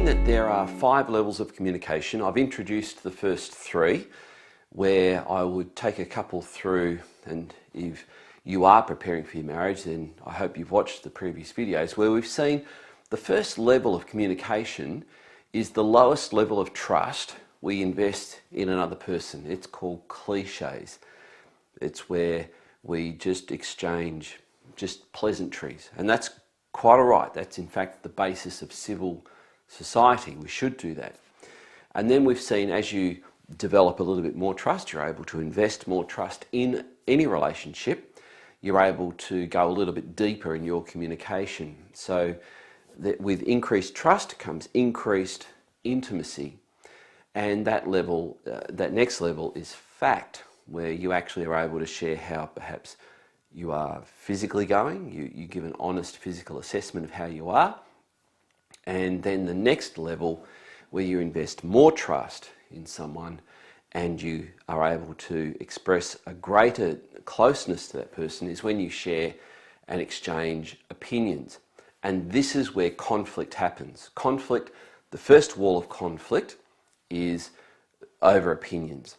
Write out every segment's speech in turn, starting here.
that there are 5 levels of communication. I've introduced the first 3, where I would take a couple through, and if you are preparing for your marriage, then I hope you've watched the previous videos where we've seen the first level of communication is the lowest level of trust we invest in another person. It's called cliches. It's where we just exchange just pleasantries, and that's quite all right. That's in fact the basis of civil society. We should do that. And then we've seen as you develop a little bit more trust, you're able to invest more trust in any relationship. You're able to go a little bit deeper in your communication. So that with increased trust comes increased intimacy, and that level, that next level is fact, where you actually are able to share how perhaps you are physically going. You give an honest physical assessment of how you are. And then the next level, where you invest more trust in someone and you are able to express a greater closeness to that person, is when you share and exchange opinions. And this is where conflict happens. Conflict, the first wall of conflict is over opinions.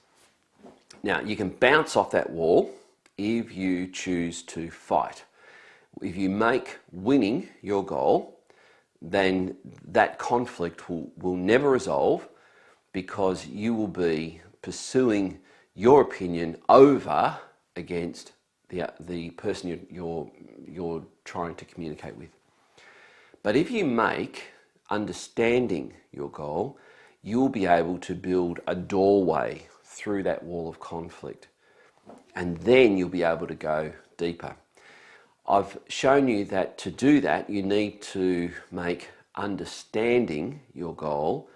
Now, you can bounce off that wall if you choose to fight. If you make winning your goal, then that conflict will never resolve, because you will be pursuing your opinion over against the person you're trying to communicate with. But if you make understanding your goal, you'll be able to build a doorway through that wall of conflict, and then you'll be able to go deeper. I've shown you that to do that, you need to make understanding your goal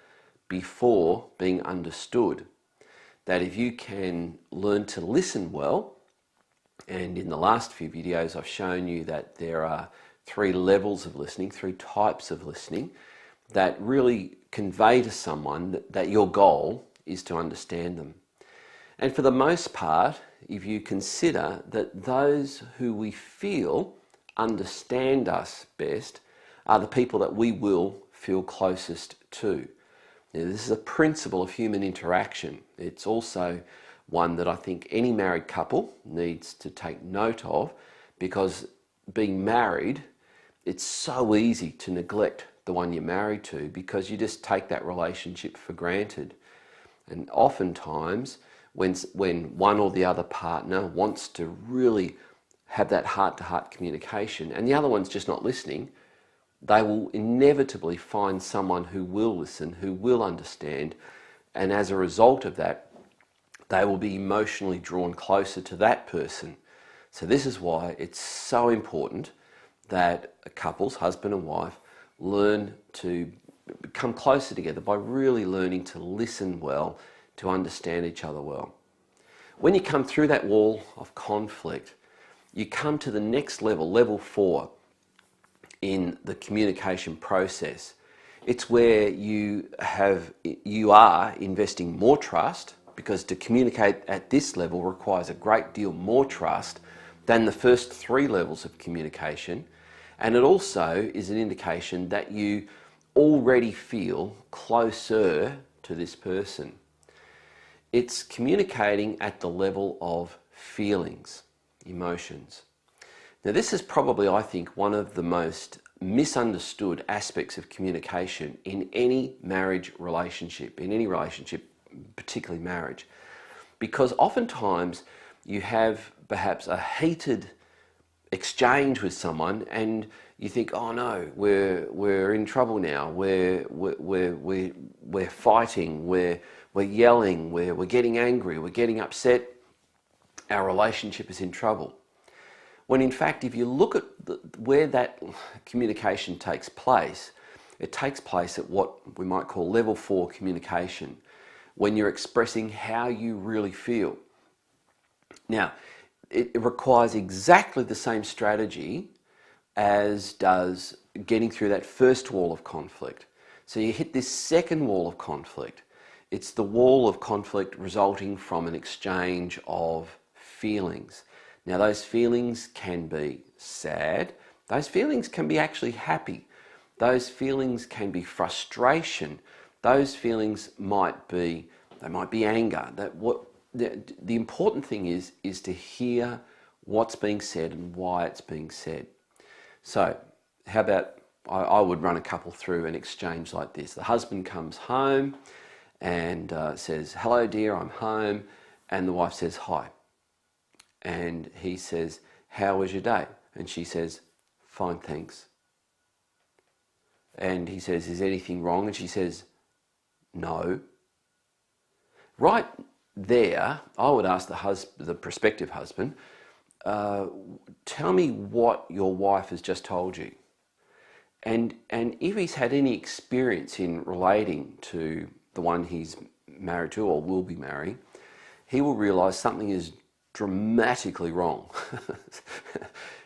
before being understood. That if you can learn to listen well, and in the last few videos I've shown you that there are 3 levels of listening, 3 types of listening, that really convey to someone that your goal is to understand them. And for the most part, if you consider that those who we feel understand us best are the people that we will feel closest to. Now, this is a principle of human interaction. It's also one that I think any married couple needs to take note of, because being married, it's so easy to neglect the one you're married to, because you just take that relationship for granted. And oftentimes, when one or the other partner wants to really have that heart-to-heart communication and the other one's just not listening, they will inevitably find someone who will listen, who will understand, and as a result of that, they will be emotionally drawn closer to that person. So this is why it's so important that couples, husband and wife, learn to become closer together by really learning to listen well, to understand each other well. When you come through that wall of conflict, you come to the next level, level 4, in the communication process. It's where you are investing more trust, because to communicate at this level requires a great deal more trust than the first 3 levels of communication. And it also is an indication that you already feel closer to this person. It's communicating at the level of feelings, emotions. Now, this is probably, I think, one of the most misunderstood aspects of communication in any marriage relationship, particularly marriage. Because oftentimes you have perhaps a heated exchange with someone and you think, oh no, we're in trouble now, we're fighting, we're yelling, we're getting angry, we're getting upset, our relationship is in trouble. When in fact, if you look at where that communication takes place, it takes place at what we might call level 4 communication, when you're expressing how you really feel. Now, it requires exactly the same strategy as does getting through that first wall of conflict. So you hit this second wall of conflict. It's the wall of conflict resulting from an exchange of feelings. Now, those feelings can be sad. Those feelings can be actually happy. Those feelings can be frustration. Those feelings might be anger. The important thing is to hear what's being said and why it's being said. So how about I would run a couple through an exchange like this. The husband comes home and says, "Hello dear, I'm home." And the wife says, "Hi." And he says, "How was your day?" And she says, "Fine, thanks." And he says, "Is anything wrong?" And she says, "No." Right there, I would ask the prospective husband, tell me what your wife has just told you. And if he's had any experience in relating to the one he's married to or will be marrying, he will realise something is dramatically wrong.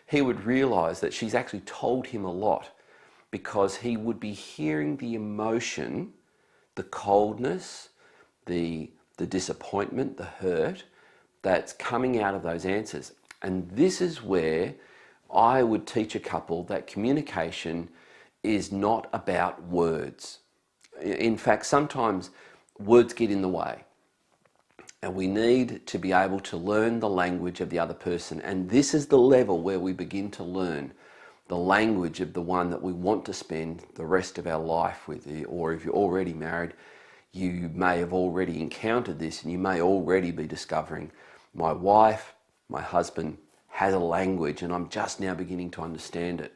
He would realise that she's actually told him a lot, because he would be hearing the emotion, the coldness, the disappointment, the hurt that's coming out of those answers. And this is where I would teach a couple that communication is not about words. In fact, sometimes words get in the way. And we need to be able to learn the language of the other person. And this is the level where we begin to learn the language of the one that we want to spend the rest of our life with. Or if you're already married, you may have already encountered this, and you may already be discovering, my wife, my husband has a language and I'm just now beginning to understand it.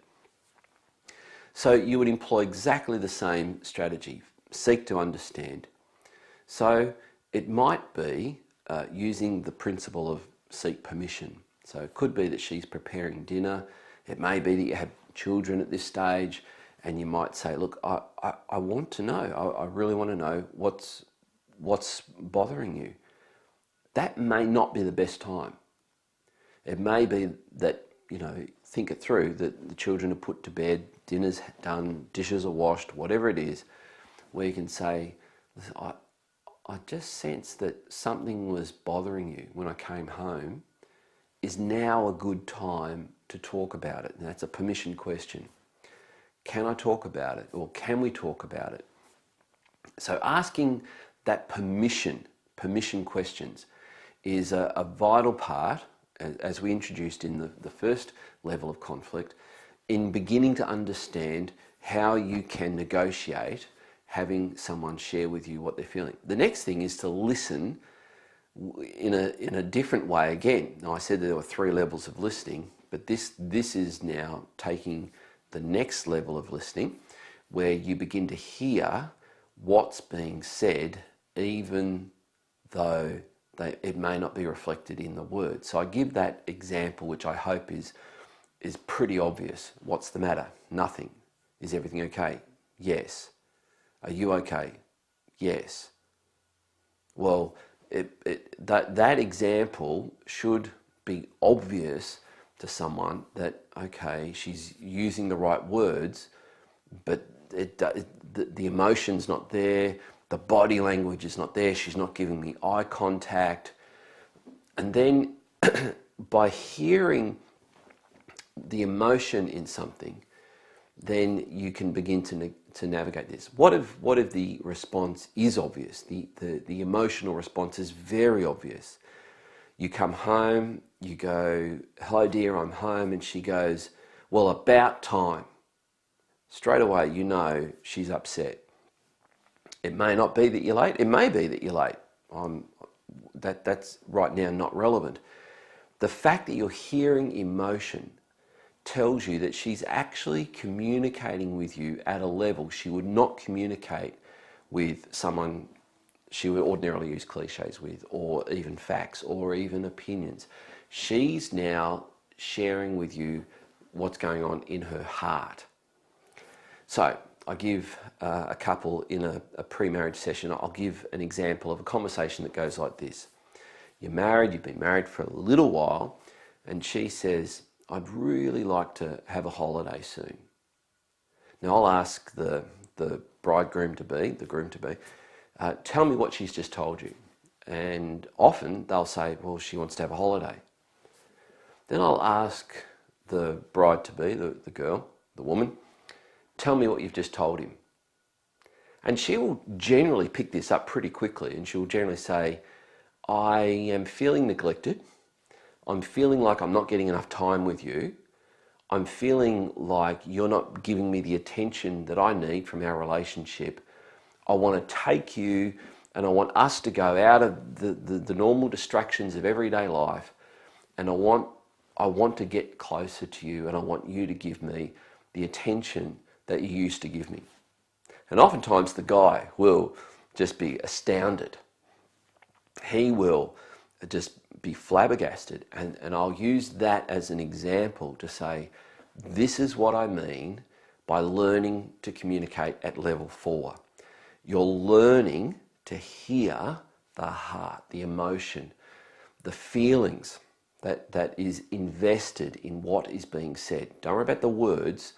So you would employ exactly the same strategy. Seek to understand. So it might be using the principle of seek permission. So it could be that she's preparing dinner. It may be that you have children at this stage, and you might say, "Look, I want to know. I really want to know what's bothering you." That may not be the best time. It may be that, think it through, that the children are put to bed, dinner's done, dishes are washed, whatever it is, where you can say, I just sense that something was bothering you when I came home. Is now a good time to talk about it? And that's a permission question. Can I talk about it? Or can we talk about it? So asking that permission questions is a vital part, as we introduced in the first level of conflict, in beginning to understand how you can negotiate having someone share with you what they're feeling. The next thing is to listen in a different way again. Now, I said there were 3 levels of listening, but this is now taking the next level of listening, where you begin to hear what's being said, even though it may not be reflected in the words. So I give that example, which I hope is pretty obvious. What's the matter? Nothing. Is everything okay? Yes. Are you okay? Yes. Well, that example should be obvious to someone that, okay, she's using the right words, but the emotion's not there, the body language is not there, she's not giving me eye contact. And then by hearing the emotion in something, then you can begin to navigate this. What if the response is obvious? The emotional response is very obvious. You come home, you go, "Hello dear, I'm home," and she goes, "Well, about time." Straight away, you know she's upset. It may not be that you're late. It may be that you're late. That's right now not relevant. The fact that you're hearing emotion tells you that she's actually communicating with you at a level she would not communicate with someone she would ordinarily use cliches with, or even facts, or even opinions. She's now sharing with you what's going on in her heart. So I give a couple in a pre-marriage session, I'll give an example of a conversation that goes like this. You're married, you've been married for a little while, and she says, "I'd really like to have a holiday soon." Now I'll ask the bridegroom-to-be, the groom-to-be, tell me what she's just told you. And often they'll say, well, she wants to have a holiday. Then I'll ask the bride-to-be, the girl, the woman, tell me what you've just told him. And she will generally pick this up pretty quickly, and she'll generally say, I am feeling neglected. I'm feeling like I'm not getting enough time with you. I'm feeling like you're not giving me the attention that I need from our relationship. I want to take you and I want us to go out of the normal distractions of everyday life, and I want to get closer to you, and I want you to give me the attention that you used to give me. And oftentimes the guy will just be astounded. He will just be flabbergasted, and I'll use that as an example to say, this is what I mean by learning to communicate at level 4. You're learning to hear the heart, the emotion, the feelings that is invested in what is being said. Don't worry about the words.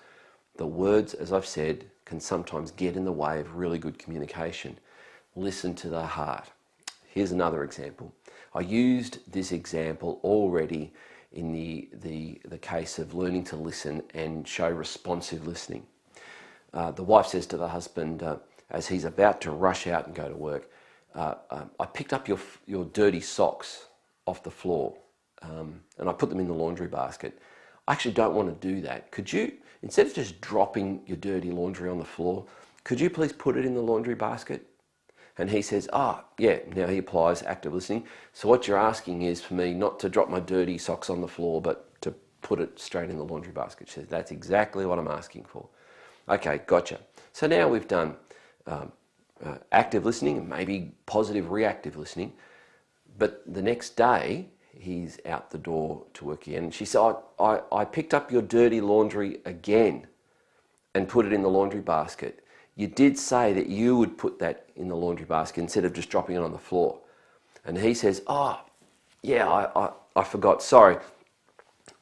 The words, as I've said, can sometimes get in the way of really good communication. Listen to the heart. Here's another example. I used this example already in the case of learning to listen and show responsive listening. The wife says to the husband, as he's about to rush out and go to work, I picked up your dirty socks off the floor and I put them in the laundry basket. I actually don't want to do that. Could you, instead of just dropping your dirty laundry on the floor, could you please put it in the laundry basket? And he says, yeah, now he applies active listening. So what you're asking is for me not to drop my dirty socks on the floor, but to put it straight in the laundry basket. She says, that's exactly what I'm asking for. Okay, gotcha. So now we've done active listening, maybe positive reactive listening. But the next day, he's out the door to work again. And she said, I picked up your dirty laundry again and put it in the laundry basket. You did say that you would put that in the laundry basket instead of just dropping it on the floor. And he says, yeah, I forgot. Sorry,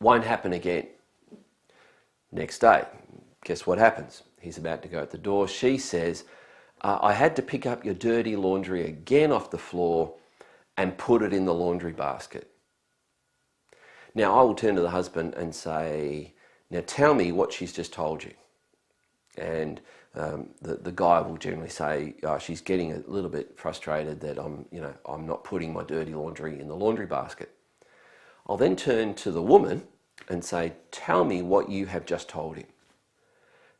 won't happen again. Next day, guess what happens? He's about to go out the door. She says, I had to pick up your dirty laundry again off the floor and put it in the laundry basket. Now, I will turn to the husband and say, now tell me what she's just told you. And the guy will generally say, she's getting a little bit frustrated that I'm not putting my dirty laundry in the laundry basket. I'll then turn to the woman and say, tell me what you have just told him.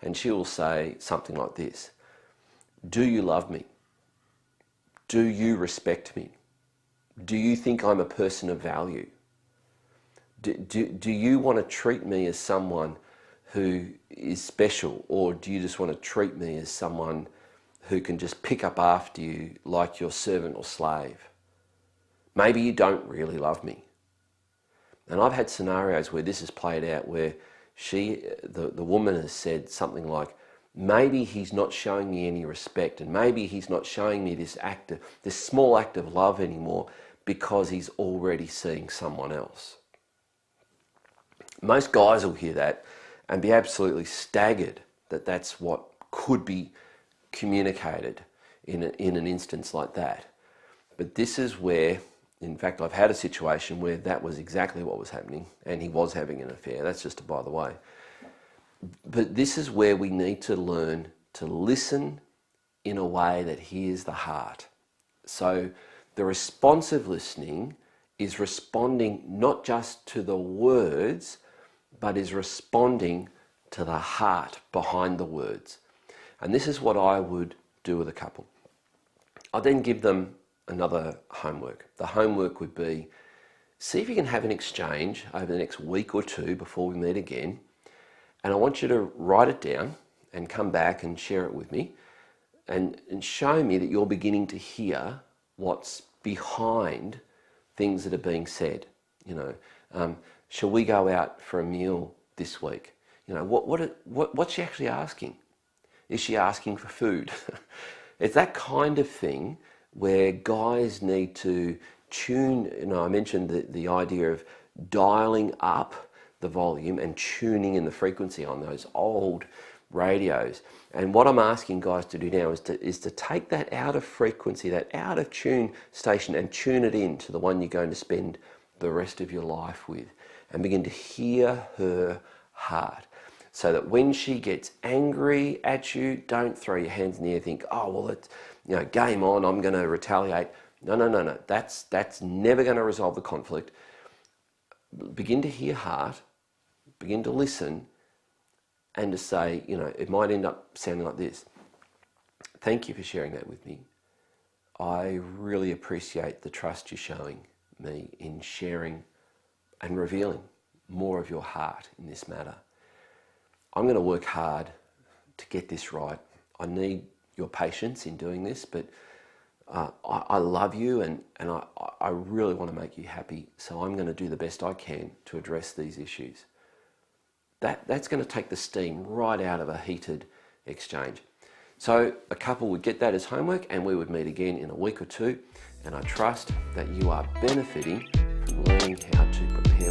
And she will say something like this: do you love me? Do you respect me? Do you think I'm a person of value? Do you want to treat me as someone who is special, or do you just want to treat me as someone who can just pick up after you like your servant or slave? Maybe you don't really love me. And I've had scenarios where this has played out where the woman has said something like, maybe he's not showing me any respect, and maybe he's not showing me this small act of love anymore because he's already seeing someone else. Most guys will hear that and be absolutely staggered that that's what could be communicated in an instance like that. But this is where, in fact, I've had a situation where that was exactly what was happening, and he was having an affair. That's just a by the way. But this is where we need to learn to listen in a way that hears the heart. So the responsive listening is responding not just to the words, but is responding to the heart behind the words. And this is what I would do with a couple. I then give them another homework. The homework would be, see if you can have an exchange over the next week or two before we meet again. And I want you to write it down and come back and share it with me and show me that you're beginning to hear what's behind things that are being said. Shall we go out for a meal this week? What's she actually asking? Is she asking for food? It's that kind of thing where guys need to tune. I mentioned the idea of dialing up the volume and tuning in the frequency on those old radios. And what I'm asking guys to do now is to take that out of frequency, that out of tune station, and tune it in to the one you're going to spend the rest of your life with, and begin to hear her heart. so that when she gets angry at you, don't throw your hands in the air and think, oh, well, it's, game on, I'm going to retaliate. No. That's never going to resolve the conflict. Begin to hear heart, begin to listen, and to say, it might end up sounding like this. Thank you for sharing that with me. I really appreciate the trust you're showing me in sharing and revealing more of your heart in this matter. I'm going to work hard to get this right. I need your patience in doing this, but I love you and I really want to make you happy, so I'm going to do the best I can to address these issues. That's going to take the steam right out of a heated exchange. So a couple would get that as homework and we would meet again in a week or two, and I trust that you are benefiting from learning how to prepare